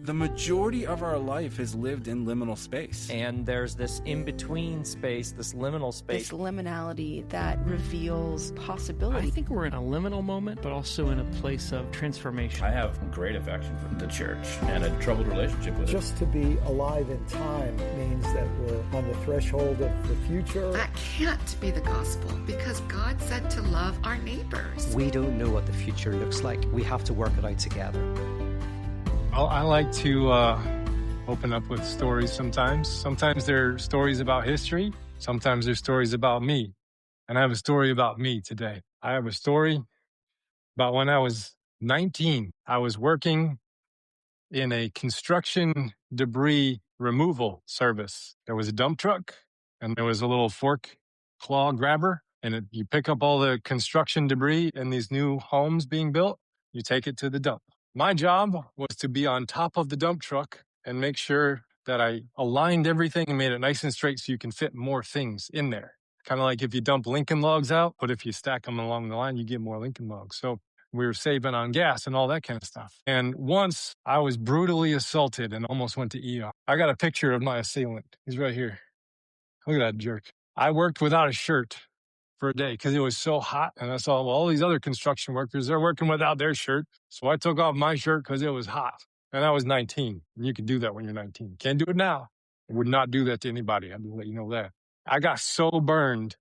the majority of our life is lived in liminal space. And there's this in-between space, this liminal space. This liminality that reveals possibility. I think we're in a liminal moment, but also in a place of transformation. I have great affection for the church and a troubled relationship with it. Just to be alive in time means that we're on the threshold of the future. That can't be the gospel because God said to love our neighbors. We don't know what the future looks like. We have to work it out together. I like to open up with stories sometimes. Sometimes they're stories about history. Sometimes they're stories about me. And I have a story about me today. I have a story about when I was 19. I was working in a construction debris removal service. There was a dump truck and there was a little fork claw grabber. And you pick up all the construction debris in these new homes being built. You take it to the dump. My job was to be on top of the dump truck and make sure that I aligned everything and made it nice and straight so you can fit more things in there. Kind of like if you dump Lincoln logs out, but if you stack them along the line, you get more Lincoln logs. So we were saving on gas and all that kind of stuff. And once I was brutally assaulted and almost went to ER. I got a picture of my assailant. He's right here. Look at that jerk. I worked without a shirt for a day because it was so hot. And I saw all these other construction workers, they're working without their shirt. So I took off my shirt because it was hot. And I was 19. And you can do that when you're 19. Can't do it now. I would not do that to anybody. I'm going to let you know that. I got so burned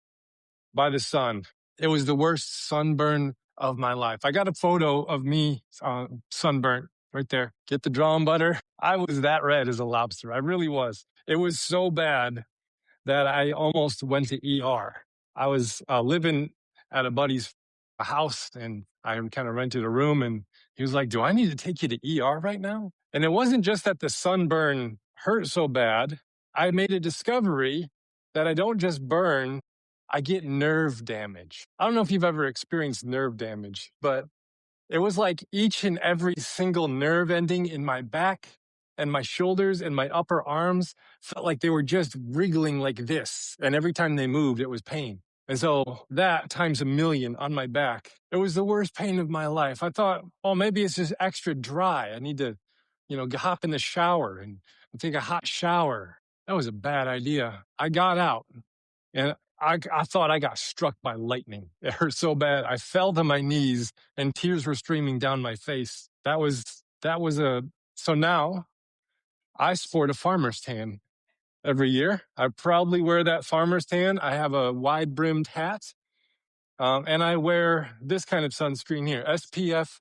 by the sun. It was the worst sunburn of my life. I got a photo of me sunburnt right there. Get the drawn butter. I was that red as a lobster. I really was. It was so bad that I almost went to ER. I was living at a buddy's house and I kind of rented a room and he was like, do I need to take you to ER right now? And it wasn't just that the sunburn hurt so bad. I made a discovery that I don't just burn, I get nerve damage. I don't know if you've ever experienced nerve damage, but it was like each and every single nerve ending in my back and my shoulders and my upper arms felt like they were just wriggling like this. And every time they moved, it was pain. And so that times a million on my back, it was the worst pain of my life. I thought, oh, maybe it's just extra dry. I need to, hop in the shower and take a hot shower. That was a bad idea. I got out and I thought I got struck by lightning. It hurt so bad. I fell to my knees and tears were streaming down my face. So now I sport a farmer's tan. Every year, I proudly wear that farmer's tan. I have a wide-brimmed hat, and I wear this kind of sunscreen here, SPF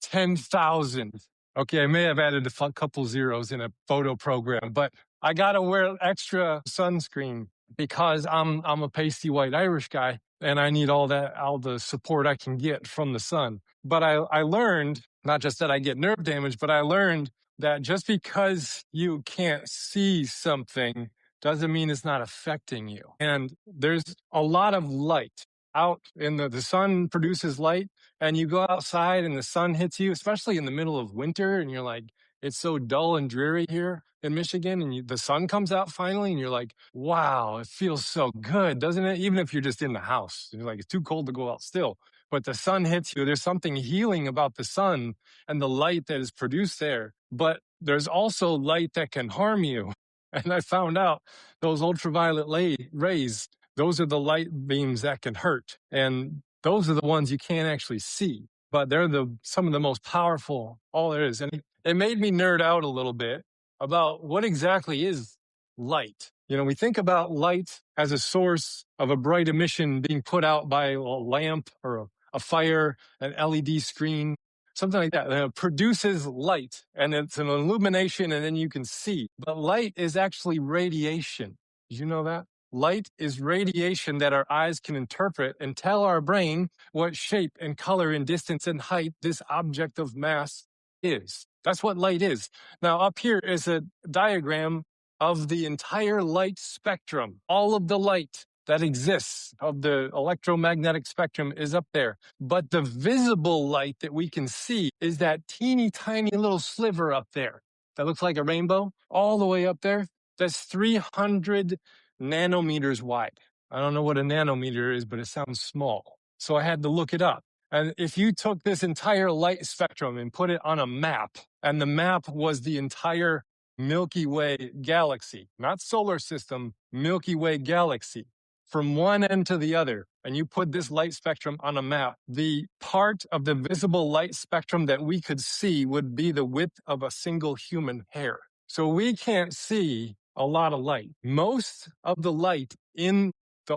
10,000. Okay, I may have added a couple zeros in a photo program, but I got to wear extra sunscreen because I'm a pasty white Irish guy, and I need all the support I can get from the sun. But I learned, not just that I get nerve damage, but I learned that just because you can't see something doesn't mean it's not affecting you. And there's a lot of light out in the sun produces light, and you go outside and the sun hits you, especially in the middle of winter, and you're like, it's so dull and dreary here in Michigan, and the sun comes out finally, and you're like, wow, it feels so good, doesn't it? Even if you're just in the house, you're like, it's too cold to go out still. But the sun hits you. There's something healing about the sun and the light that is produced there. But there's also light that can harm you. And I found out those ultraviolet rays, those are the light beams that can hurt. And those are the ones you can't actually see. But they're some of the most powerful, all there is. And it made me nerd out a little bit about what exactly is light. We think about light as a source of a bright emission being put out by a lamp or a fire, an LED screen, something like that. It produces light, and it's an illumination, and then you can see. But light is actually radiation. Did you know that? Light is radiation that our eyes can interpret and tell our brain what shape and color and distance and height this object of mass is. That's what light is. Now, up here is a diagram of the entire light spectrum. All of the light that exists of the electromagnetic spectrum is up there. But the visible light that we can see is that teeny tiny little sliver up there that looks like a rainbow all the way up there. That's 300 nanometers wide. I don't know what a nanometer is, but it sounds small. So I had to look it up. And if you took this entire light spectrum and put it on a map, and the map was the entire Milky Way galaxy, not solar system, Milky Way galaxy, from one end to the other, and you put this light spectrum on a map, the part of the visible light spectrum that we could see would be the width of a single human hair. So we can't see a lot of light. Most of the light in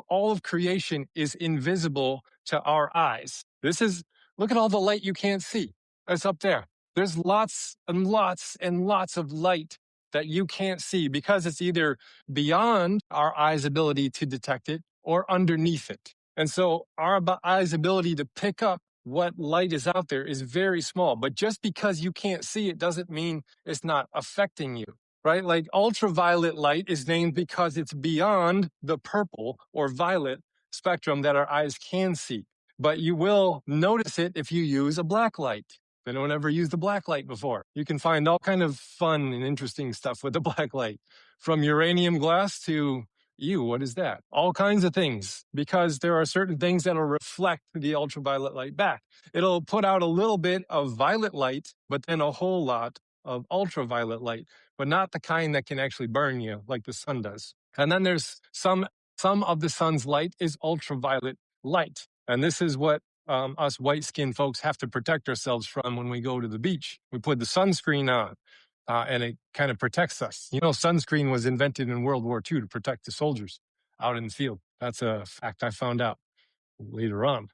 all of creation is invisible to our eyes. Look at all the light you can't see. It's up there. There's lots and lots and lots of light that you can't see because it's either beyond our eyes' ability to detect it or underneath it. And so our eyes' ability to pick up what light is out there is very small. But just because you can't see it doesn't mean it's not affecting you, right? Like ultraviolet light is named because it's beyond the purple or violet spectrum that our eyes can see. But you will notice it if you use a black light. If anyone ever used a black light before, you can find all kind of fun and interesting stuff with the black light, from uranium glass to, what is that? All kinds of things, because there are certain things that'll reflect the ultraviolet light back. It'll put out a little bit of violet light, but then a whole lot of ultraviolet light, but not the kind that can actually burn you like the sun does. And then there's some of the sun's light is ultraviolet light. And this is what us white-skinned folks have to protect ourselves from when we go to the beach. We put the sunscreen on, and it kind of protects us. You know, sunscreen was invented in World War II to protect the soldiers out in the field. That's a fact I found out later on.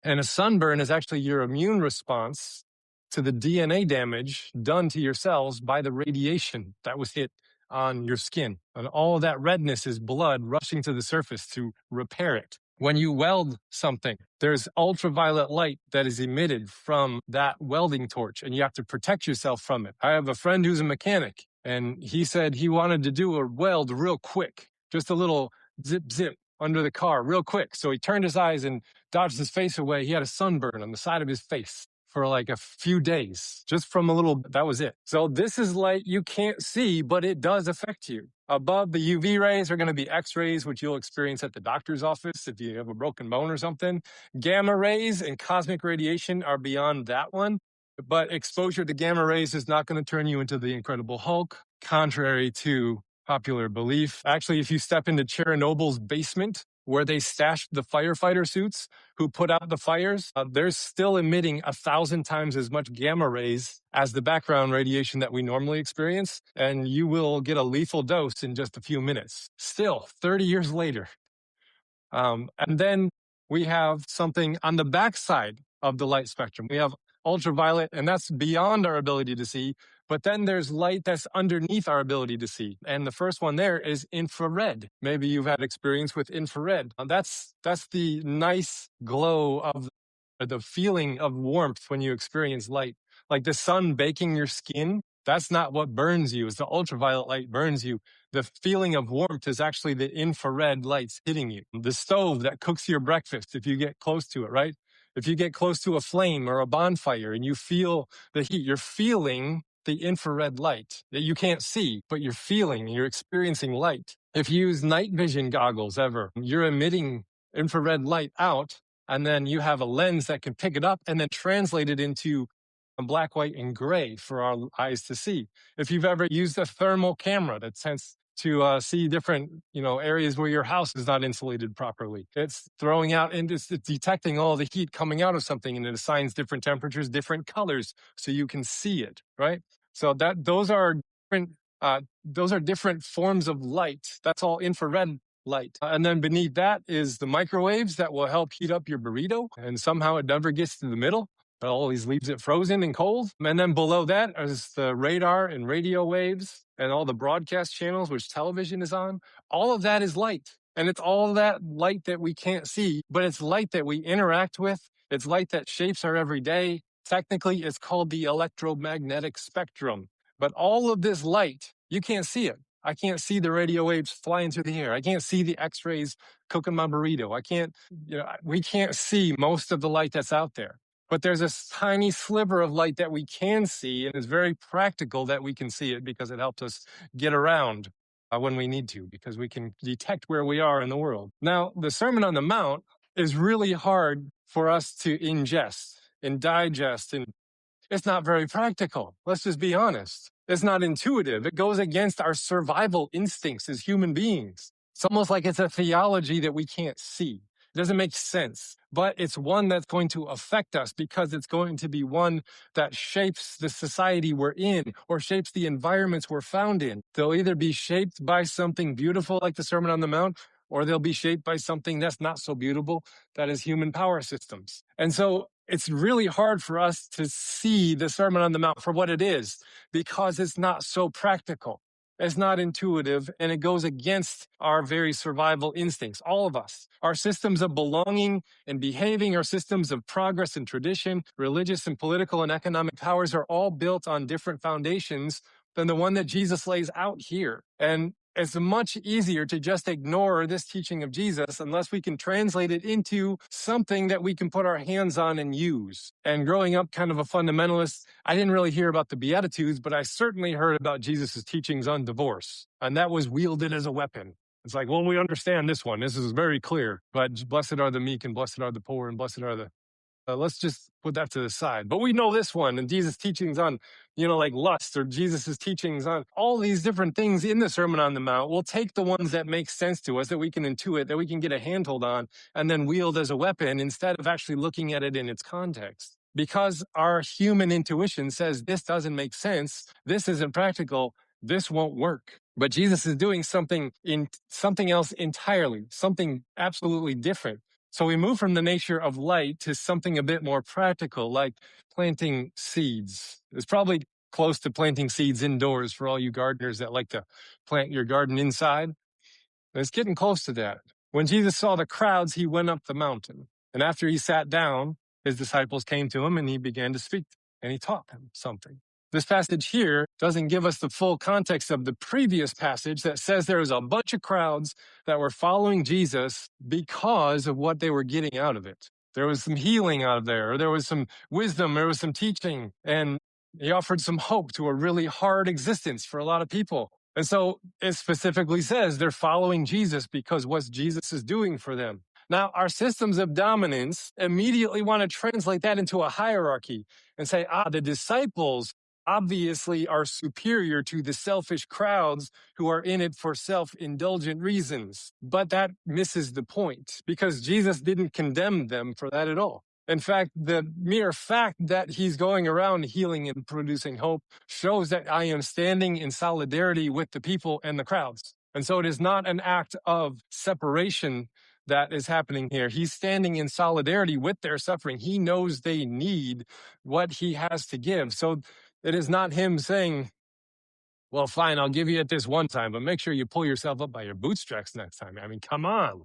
And a sunburn is actually your immune response to the DNA damage done to your cells by the radiation that was hit on your skin. And all of that redness is blood rushing to the surface to repair it. When you weld something, there's ultraviolet light that is emitted from that welding torch, and you have to protect yourself from it. I have a friend who's a mechanic, and he said he wanted to do a weld real quick, just a little zip, zip under the car real quick. So he turned his eyes and dodged his face away. He had a sunburn on the side of his face for like a few days, just from a little, that was it. So this is light you can't see, but it does affect you. Above the UV rays are going to be X-rays, which you'll experience at the doctor's office if you have a broken bone or something. Gamma rays and cosmic radiation are beyond that one, but exposure to gamma rays is not going to turn you into the Incredible Hulk, contrary to popular belief. Actually, if you step into Chernobyl's basement, where they stashed the firefighter suits who put out the fires, they're still emitting 1,000 times as much gamma rays as the background radiation that we normally experience, and you will get a lethal dose in just a few minutes. Still, 30 years later. And then we have something on the backside of the light spectrum. We have ultraviolet, and that's beyond our ability to see. But then there's light that's underneath our ability to see. And the first one there is infrared. Maybe you've had experience with infrared. That's the nice glow of the feeling of warmth when you experience light. Like the sun baking your skin, that's not what burns you. It's the ultraviolet light burns you. The feeling of warmth is actually the infrared lights hitting you. The stove that cooks your breakfast, if you get close to it, right? If you get close to a flame or a bonfire and you feel the heat, you're feeling the infrared light that you can't see, but you're experiencing light. If you use night vision goggles ever, you're emitting infrared light out, and then you have a lens that can pick it up and then translate it into black, white, and gray for our eyes to see. If you've ever used a thermal camera that tends to see different, areas where your house is not insulated properly, it's throwing out and it's detecting all the heat coming out of something, and it assigns different temperatures, different colors, so you can see it, right? So those are different forms of light. That's all infrared light. And then beneath that is the microwaves that will help heat up your burrito, and somehow it never gets to the middle. It always leaves it frozen and cold. And then below that is the radar and radio waves and all the broadcast channels, which television is on. All of that is light. And it's all that light that we can't see, but it's light that we interact with. It's light that shapes our everyday. Technically, it's called the electromagnetic spectrum. But all of this light, you can't see it. I can't see the radio waves flying through the air. I can't see the X-rays cooking my burrito. We can't see most of the light that's out there. But there's a tiny sliver of light that we can see, and it's very practical that we can see it because it helps us get around when we need to, because we can detect where we are in the world. Now, the Sermon on the Mount is really hard for us to ingest and digest, and it's not very practical. Let's just be honest. It's not intuitive. It goes against our survival instincts as human beings. It's almost like it's a theology that we can't see. It doesn't make sense, but it's one that's going to affect us because it's going to be one that shapes the society we're in or shapes the environments we're found in. They'll either be shaped by something beautiful like the Sermon on the Mount, or they'll be shaped by something that's not so beautiful, that is human power systems. And so it's really hard for us to see the Sermon on the Mount for what it is because it's not so practical. It's not intuitive, and it goes against our very survival instincts, all of us. Our systems of belonging and behaving, our systems of progress and tradition, religious and political and economic powers are all built on different foundations than the one that Jesus lays out here. And it's much easier to just ignore this teaching of Jesus unless we can translate it into something that we can put our hands on and use. And growing up kind of a fundamentalist, I didn't really hear about the Beatitudes, but I certainly heard about Jesus' teachings on divorce. And that was wielded as a weapon. It's like, well, we understand this one. This is very clear. But blessed are the meek and blessed are the poor and blessed are the... let's just put that to the side. But we know this one, and Jesus' teachings on, like lust, or Jesus' teachings on all these different things in the Sermon on the Mount. We'll take the ones that make sense to us, that we can intuit, that we can get a handhold on, and then wield as a weapon instead of actually looking at it in its context. Because our human intuition says this doesn't make sense, this isn't practical, this won't work. But Jesus is doing something else entirely, something absolutely different. So we move from the nature of light to something a bit more practical, like planting seeds. It's probably close to planting seeds indoors for all you gardeners that like to plant your garden inside. It's getting close to that. When Jesus saw the crowds, he went up the mountain. And after he sat down, his disciples came to him and he began to speak. And he taught them something. This passage here doesn't give us the full context of the previous passage that says there was a bunch of crowds that were following Jesus because of what they were getting out of it. There was some healing out of there, or there was some wisdom, there was some teaching, and he offered some hope to a really hard existence for a lot of people. And so it specifically says they're following Jesus because what Jesus is doing for them. Now, our systems of dominance immediately want to translate that into a hierarchy and say, the disciples obviously are superior to the selfish crowds who are in it for self-indulgent reasons. But that misses the point because Jesus didn't condemn them for that at all. In fact, the mere fact that he's going around healing and producing hope shows that I am standing in solidarity with the people and the crowds. And so it is not an act of separation that is happening here. He's standing in solidarity with their suffering. He knows they need what he has to give. So it is not him saying, well, fine, I'll give you it this one time, but make sure you pull yourself up by your bootstraps next time. I mean, come on.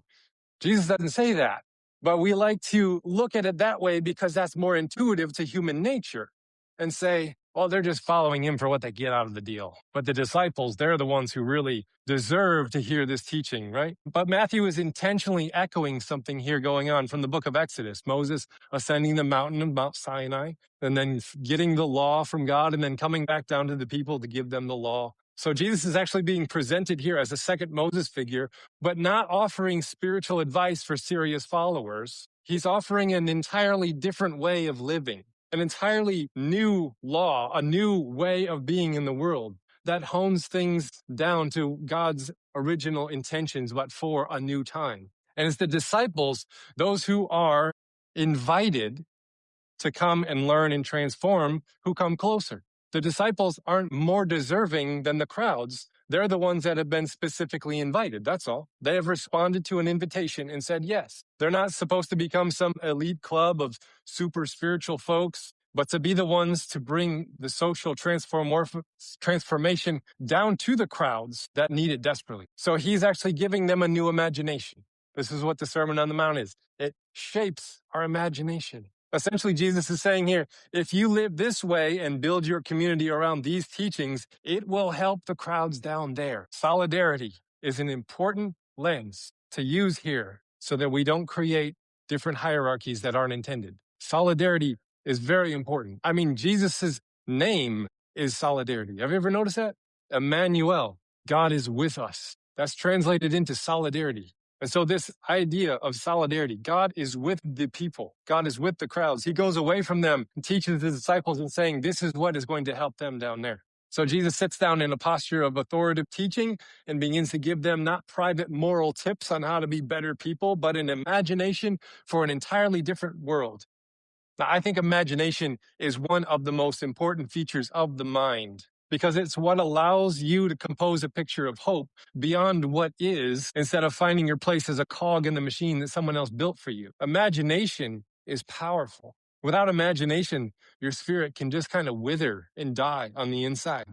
Jesus doesn't say that. But we like to look at it that way because that's more intuitive to human nature and say, well, they're just following him for what they get out of the deal. But the disciples, they're the ones who really deserve to hear this teaching, right? But Matthew is intentionally echoing something here going on from the book of Exodus. Moses ascending the mountain of Mount Sinai and then getting the law from God and then coming back down to the people to give them the law. So Jesus is actually being presented here as a second Moses figure, but not offering spiritual advice for serious followers. He's offering an entirely different way of living, an entirely new law, a new way of being in the world that hones things down to God's original intentions, but for a new time. And it's the disciples, those who are invited to come and learn and transform, who come closer. The disciples aren't more deserving than the crowds. They're the ones that have been specifically invited. That's all. They have responded to an invitation and said yes. They're not supposed to become some elite club of super spiritual folks, but to be the ones to bring the social transformation down to the crowds that need it desperately. So he's actually giving them a new imagination. This is what the Sermon on the Mount is. It shapes our imagination. Essentially, Jesus is saying here, if you live this way and build your community around these teachings, it will help the crowds down there. Solidarity is an important lens to use here so that we don't create different hierarchies that aren't intended. Solidarity is very important. I mean, Jesus' name is solidarity. Have you ever noticed that? Emmanuel, God is with us. That's translated into solidarity. And so this idea of solidarity, God is with the people. God is with the crowds. He goes away from them and teaches his disciples and saying, this is what is going to help them down there. So Jesus sits down in a posture of authoritative teaching and begins to give them not private moral tips on how to be better people, but an imagination for an entirely different world. Now, I think imagination is one of the most important features of the mind because it's what allows you to compose a picture of hope beyond what is instead of finding your place as a cog in the machine that someone else built for you. Imagination is powerful. Without imagination, your spirit can just kind of wither and die on the inside.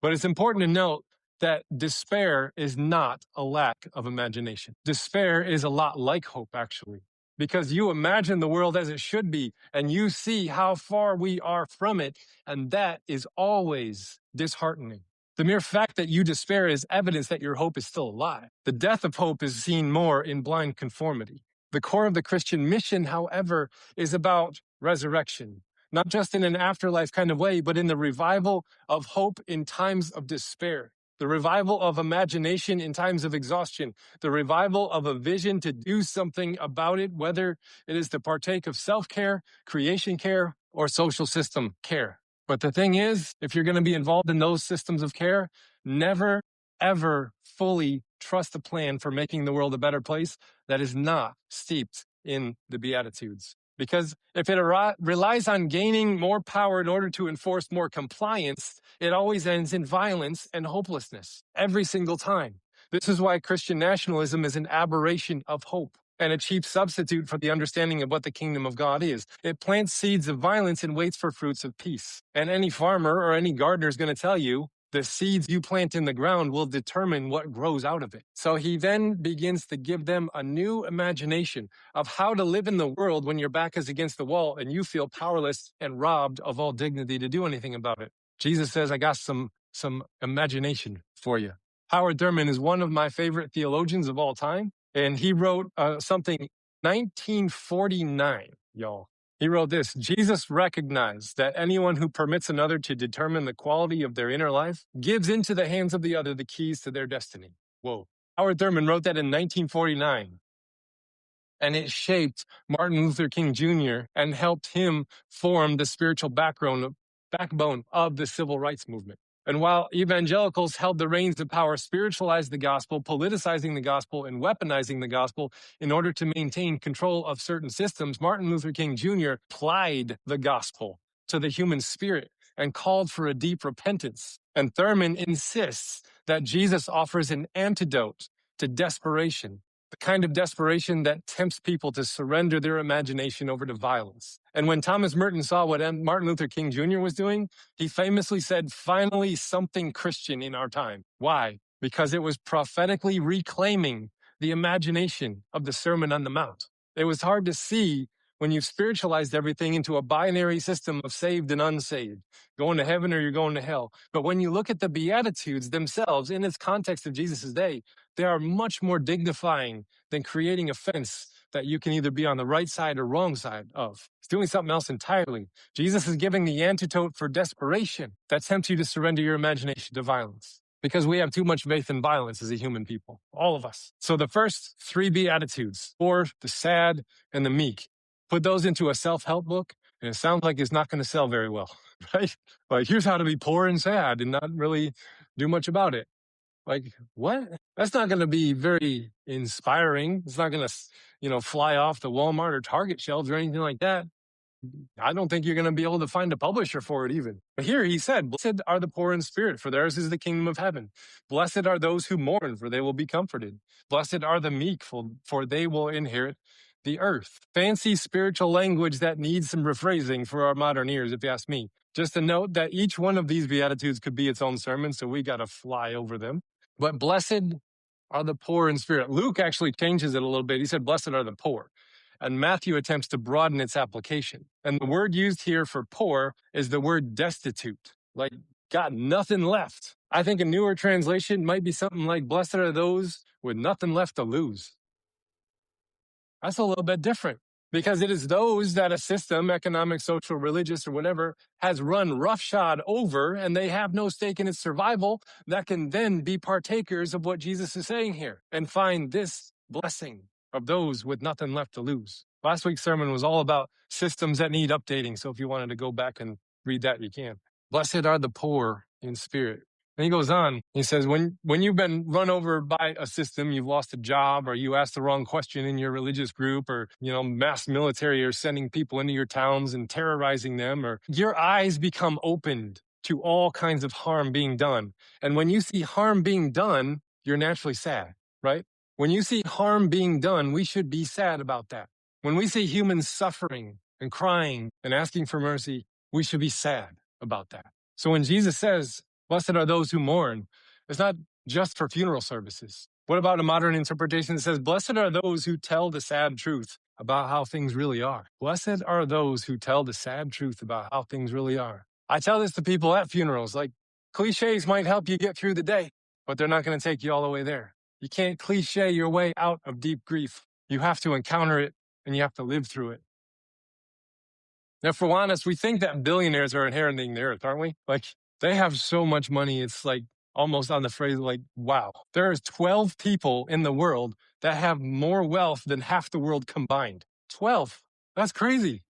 But it's important to note that despair is not a lack of imagination. Despair is a lot like hope, actually, because you imagine the world as it should be, and you see how far we are from it, and that is always disheartening. The mere fact that you despair is evidence that your hope is still alive. The death of hope is seen more in blind conformity. The core of the Christian mission, however, is about resurrection, not just in an afterlife kind of way, but in the revival of hope in times of despair, the revival of imagination in times of exhaustion, the revival of a vision to do something about it, whether it is to partake of self-care, creation care, or social system care. But the thing is, if you're going to be involved in those systems of care, never, ever fully trust a plan for making the world a better place that is not steeped in the Beatitudes. Because if it relies on gaining more power in order to enforce more compliance, it always ends in violence and hopelessness every single time. This is why Christian nationalism is an aberration of hope and a cheap substitute for the understanding of what the kingdom of God is. It plants seeds of violence and waits for fruits of peace. And any farmer or any gardener is going to tell you the seeds you plant in the ground will determine what grows out of it. So he then begins to give them a new imagination of how to live in the world when your back is against the wall and you feel powerless and robbed of all dignity to do anything about it. Jesus says, I got some imagination for you. Howard Thurman is one of my favorite theologians of all time, and he wrote something 1949, y'all. He wrote this: Jesus recognized that anyone who permits another to determine the quality of their inner life gives into the hands of the other the keys to their destiny. Whoa. Howard Thurman wrote that in 1949. And it shaped Martin Luther King Jr. and helped him form the spiritual backbone of the civil rights movement. And while evangelicals held the reins of power, spiritualized the gospel, politicizing the gospel, and weaponizing the gospel in order to maintain control of certain systems, Martin Luther King Jr. applied the gospel to the human spirit and called for a deep repentance. And Thurman insists that Jesus offers an antidote to desperation, the kind of desperation that tempts people to surrender their imagination over to violence. And when Thomas Merton saw what Martin Luther King Jr. was doing, he famously said, finally something Christian in our time. Why? Because it was prophetically reclaiming the imagination of the Sermon on the Mount. It was hard to see when you've spiritualized everything into a binary system of saved and unsaved, going to heaven or you're going to hell. But when you look at the Beatitudes themselves in its context of Jesus' day, they are much more dignifying than creating a fence that you can either be on the right side or wrong side of. It's doing something else entirely. Jesus is giving the antidote for desperation that tempts you to surrender your imagination to violence. Because we have too much faith in violence as a human people, all of us. So the first three Beatitudes, poor, the sad, and the meek, put those into a self-help book, and it sounds like it's not going to sell very well, right? Like, here's how to be poor and sad and not really do much about it. Like, what? That's not going to be very inspiring. It's not going to, fly off the Walmart or Target shelves or anything like that. I don't think you're going to be able to find a publisher for it even. But here he said, blessed are the poor in spirit, for theirs is the kingdom of heaven. Blessed are those who mourn, for they will be comforted. Blessed are the meek, for they will inherit the earth. Fancy spiritual language that needs some rephrasing for our modern ears, if you ask me. Just a note that each one of these Beatitudes could be its own sermon, so we got to fly over them. But blessed are the poor in spirit. Luke actually changes it a little bit. He said, blessed are the poor. And Matthew attempts to broaden its application. And the word used here for poor is the word destitute, like got nothing left. I think a newer translation might be something like, blessed are those with nothing left to lose. That's a little bit different. because it is those that a system, economic, social, religious, or whatever, has run roughshod over, and they have no stake in its survival, that can then be partakers of what Jesus is saying here and find this blessing of those with nothing left to lose. Last week's sermon was all about systems that need updating. So if you wanted to go back and read that, you can. Blessed are the poor in spirit. And he goes on, he says, when you've been run over by a system, you've lost a job, or you asked the wrong question in your religious group, or, mass military are sending people into your towns and terrorizing them, or your eyes become opened to all kinds of harm being done. And when you see harm being done, you're naturally sad, right? When you see harm being done, we should be sad about that. When we see humans suffering and crying and asking for mercy, we should be sad about that. So when Jesus says, blessed are those who mourn, it's not just for funeral services. What about a modern interpretation that says, blessed are those who tell the sad truth about how things really are? Blessed are those who tell the sad truth about how things really are. I tell this to people at funerals, like cliches might help you get through the day, but they're not going to take you all the way there. You can't cliche your way out of deep grief. You have to encounter it and you have to live through it. Now, if we're honest, we think that billionaires are inheriting the earth, aren't we? Like, they have so much money, it's like almost on the phrase like, wow. There's 12 people in the world that have more wealth than half the world combined. 12. That's crazy.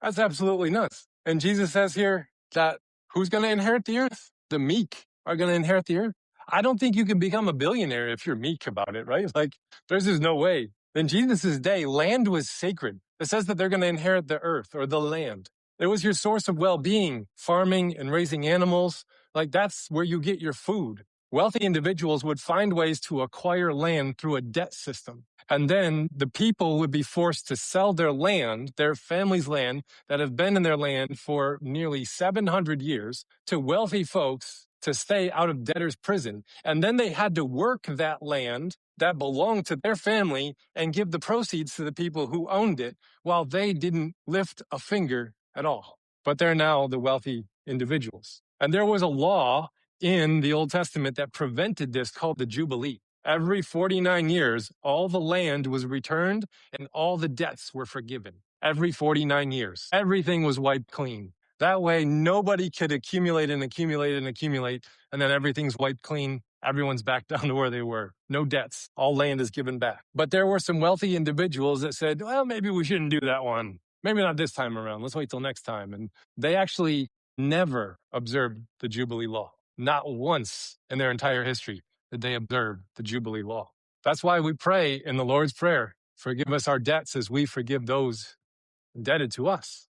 That's absolutely nuts. And Jesus says here that who's going to inherit the earth? The meek are going to inherit the earth. I don't think you can become a billionaire if you're meek about it, right? Like, there's just no way. In Jesus' day, land was sacred. It says that they're going to inherit the earth or the land. It was your source of well-being, farming and raising animals. Like, that's where you get your food. Wealthy individuals would find ways to acquire land through a debt system. And then the people would be forced to sell their land, their family's land that have been in their land for nearly 700 years, to wealthy folks to stay out of debtor's prison. And then they had to work that land that belonged to their family and give the proceeds to the people who owned it while they didn't lift a finger at all. But they're now the wealthy individuals. And there was a law in the Old Testament that prevented this called the Jubilee. Every 49 years, all the land was returned and all the debts were forgiven. Every 49 years, everything was wiped clean. That way, nobody could accumulate and accumulate and accumulate, and then everything's wiped clean. Everyone's back down to where they were. No debts. All land is given back. But there were some wealthy individuals that said, well, maybe we shouldn't do that one. Maybe not this time around. Let's wait till next time. And they actually never observed the Jubilee law. Not once in their entire history did they observe the Jubilee law. That's why we pray in the Lord's Prayer, forgive us our debts as we forgive those indebted to us.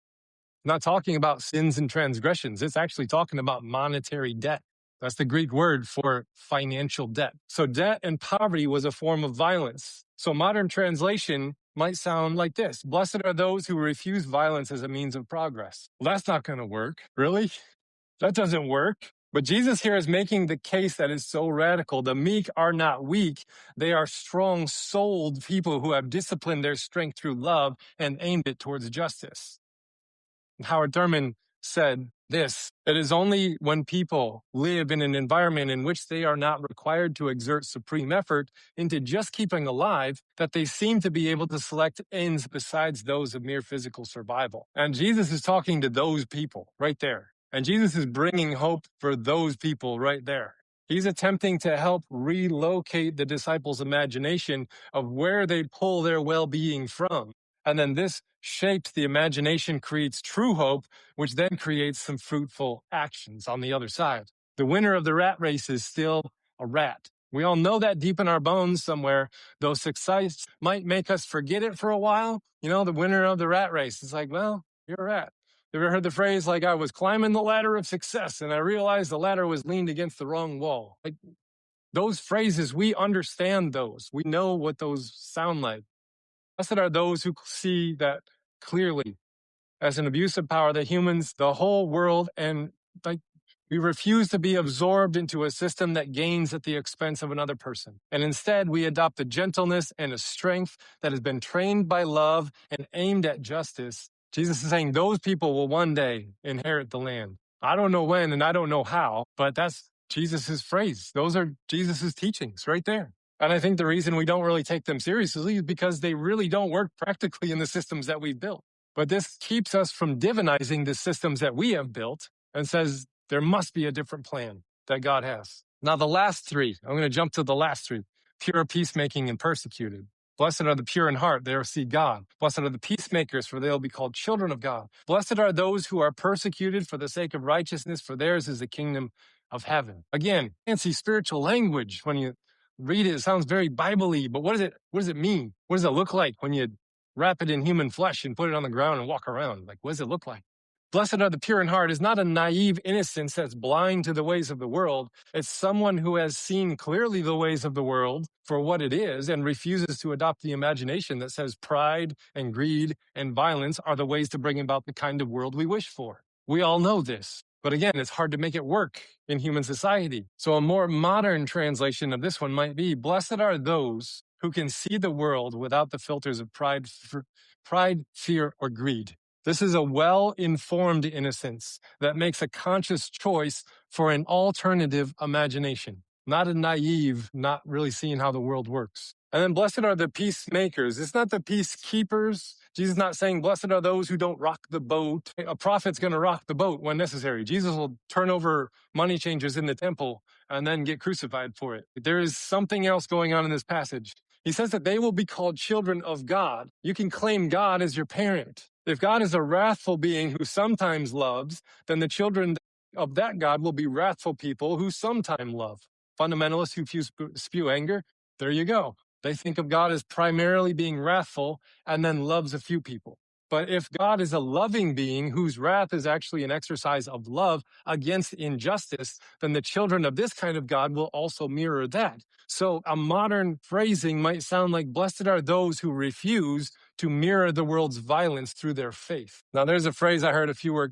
Not talking about sins and transgressions. It's actually talking about monetary debt. That's the Greek word for financial debt. So debt and poverty was a form of violence. So modern translation might sound like this. Blessed are those who refuse violence as a means of progress. Well, that's not going to work. Really? That doesn't work. But Jesus here is making the case that is so radical. The meek are not weak. They are strong-souled people who have disciplined their strength through love and aimed it towards justice. Howard Thurman said this: it is only when people live in an environment in which they are not required to exert supreme effort into just keeping alive that they seem to be able to select ends besides those of mere physical survival. And Jesus is talking to those people right there. And Jesus is bringing hope for those people right there. He's attempting to help relocate the disciples' imagination of where they pull their well-being from. And then this shapes the imagination, creates true hope, which then creates some fruitful actions on the other side. The winner of the rat race is still a rat. We all know that deep in our bones somewhere, though success might make us forget it for a while. The winner of the rat race is like, well, you're a rat. You ever heard the phrase, like, I was climbing the ladder of success and I realized the ladder was leaned against the wrong wall? Like, those phrases, we understand those. We know what those sound like. Blessed are those who see that clearly as an abuse of power, that humans, the whole world, and we refuse to be absorbed into a system that gains at the expense of another person. And instead, we adopt a gentleness and a strength that has been trained by love and aimed at justice. Jesus is saying those people will one day inherit the land. I don't know when and I don't know how, but that's Jesus' phrase. Those are Jesus' teachings right there. And I think the reason we don't really take them seriously is because they really don't work practically in the systems that we've built. But this keeps us from divinizing the systems that we have built and says there must be a different plan that God has. Now, the last three, I'm going to jump to the last three: pure, peacemaking, and persecuted. Blessed are the pure in heart, they will see God. Blessed are the peacemakers, for they will be called children of God. Blessed are those who are persecuted for the sake of righteousness, for theirs is the kingdom of heaven. Again, fancy spiritual language. When you read it, it sounds very Bible-y, but what does it mean? What does it look like when you wrap it in human flesh and put it on the ground and walk around? Like, what does it look like? Blessed are the pure in heart is not a naive innocence that's blind to the ways of the world. It's someone who has seen clearly the ways of the world for what it is and refuses to adopt the imagination that says pride and greed and violence are the ways to bring about the kind of world we wish for. We all know this. But again, it's hard to make it work in human society. So a more modern translation of this one might be, blessed are those who can see the world without the filters of pride, fear, or greed. This is a well-informed innocence that makes a conscious choice for an alternative imagination, not a naive, not really seeing how the world works. And then blessed are the peacemakers. It's not the peacekeepers. Jesus is not saying blessed are those who don't rock the boat. A prophet's going to rock the boat when necessary. Jesus will turn over money changers in the temple and then get crucified for it. There is something else going on in this passage. He says that they will be called children of God. You can claim God as your parent. If God is a wrathful being who sometimes loves, then the children of that God will be wrathful people who sometimes love. Fundamentalists who spew anger, there you go. They think of God as primarily being wrathful and then loves a few people. But if God is a loving being whose wrath is actually an exercise of love against injustice, then the children of this kind of God will also mirror that. So a modern phrasing might sound like, blessed are those who refuse to mirror the world's violence through their faith. Now, there's a phrase I heard a few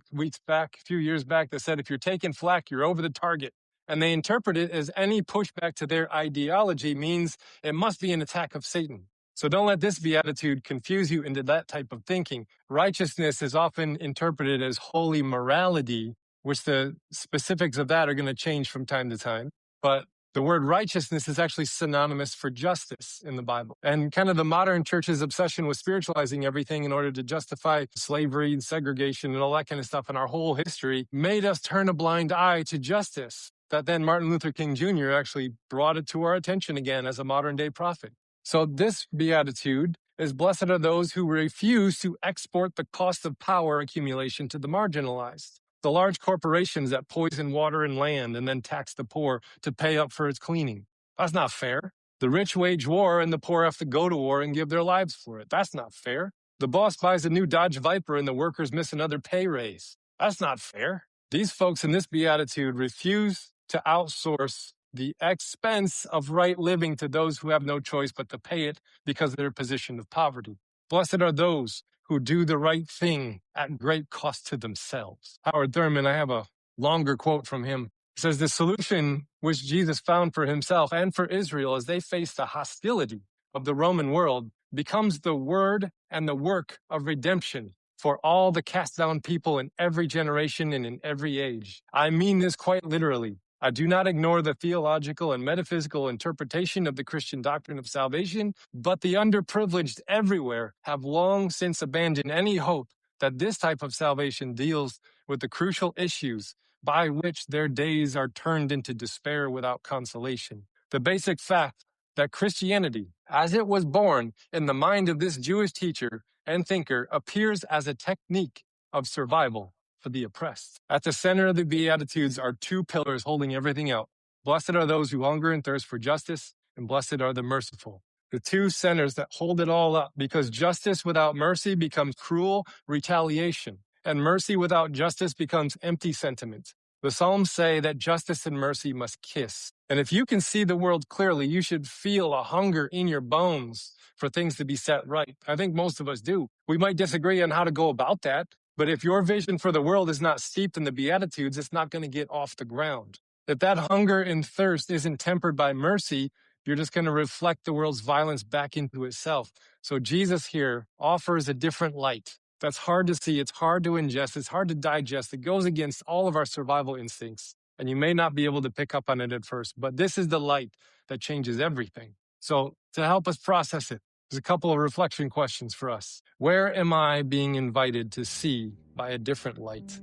years back that said, if you're taking flack, you're over the target. And they interpret it as any pushback to their ideology means it must be an attack of Satan. So don't let this beatitude confuse you into that type of thinking. Righteousness is often interpreted as holy morality, which the specifics of that are going to change from time to time. But the word righteousness is actually synonymous for justice in the Bible. And kind of the modern church's obsession with spiritualizing everything in order to justify slavery and segregation and all that kind of stuff in our whole history made us turn a blind eye to justice. That then Martin Luther King Jr. actually brought it to our attention again as a modern day prophet. So this beatitude is blessed are those who refuse to export the cost of power accumulation to the marginalized. The large corporations that poison water and land and then tax the poor to pay up for its cleaning. That's not fair. The rich wage war and the poor have to go to war and give their lives for it. That's not fair. The boss buys a new Dodge Viper and the workers miss another pay raise. That's not fair. These folks in this beatitude refuse to outsource the expense of right living to those who have no choice but to pay it because of their position of poverty. Blessed are those who do the right thing at great cost to themselves. Howard Thurman, I have a longer quote from him. He says, the solution which Jesus found for himself and for Israel as they faced the hostility of the Roman world becomes the word and the work of redemption for all the cast down people in every generation and in every age. I mean this quite literally. I do not ignore the theological and metaphysical interpretation of the Christian doctrine of salvation, but the underprivileged everywhere have long since abandoned any hope that this type of salvation deals with the crucial issues by which their days are turned into despair without consolation. The basic fact that Christianity, as it was born in the mind of this Jewish teacher and thinker, appears as a technique of survival for the oppressed. At the center of the Beatitudes are two pillars holding everything out. Blessed are those who hunger and thirst for justice, and blessed are the merciful. The two centers that hold it all up, because justice without mercy becomes cruel retaliation, and mercy without justice becomes empty sentiment. The Psalms say that justice and mercy must kiss. And if you can see the world clearly, you should feel a hunger in your bones for things to be set right. I think most of us do. We might disagree on how to go about that, but if your vision for the world is not steeped in the Beatitudes, it's not going to get off the ground. If that hunger and thirst isn't tempered by mercy, you're just going to reflect the world's violence back into itself. So Jesus here offers a different light. That's hard to see. It's hard to ingest. It's hard to digest. It goes against all of our survival instincts. And you may not be able to pick up on it at first, but this is the light that changes everything. So to help us process it, there's a couple of reflection questions for us. Where am I being invited to see by a different light?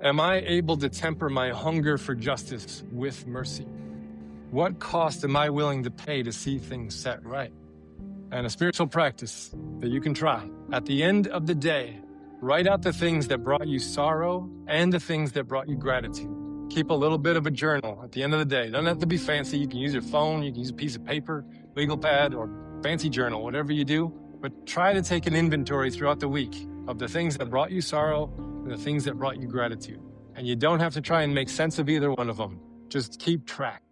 Am I able to temper my hunger for justice with mercy? What cost am I willing to pay to see things set right? And a spiritual practice that you can try. At the end of the day, write out the things that brought you sorrow and the things that brought you gratitude. Keep a little bit of a journal at the end of the day. It doesn't have to be fancy. You can use your phone, you can use a piece of paper, legal pad, or fancy journal, whatever you do. But try to take an inventory throughout the week of the things that brought you sorrow and the things that brought you gratitude. And you don't have to try and make sense of either one of them. Just keep track.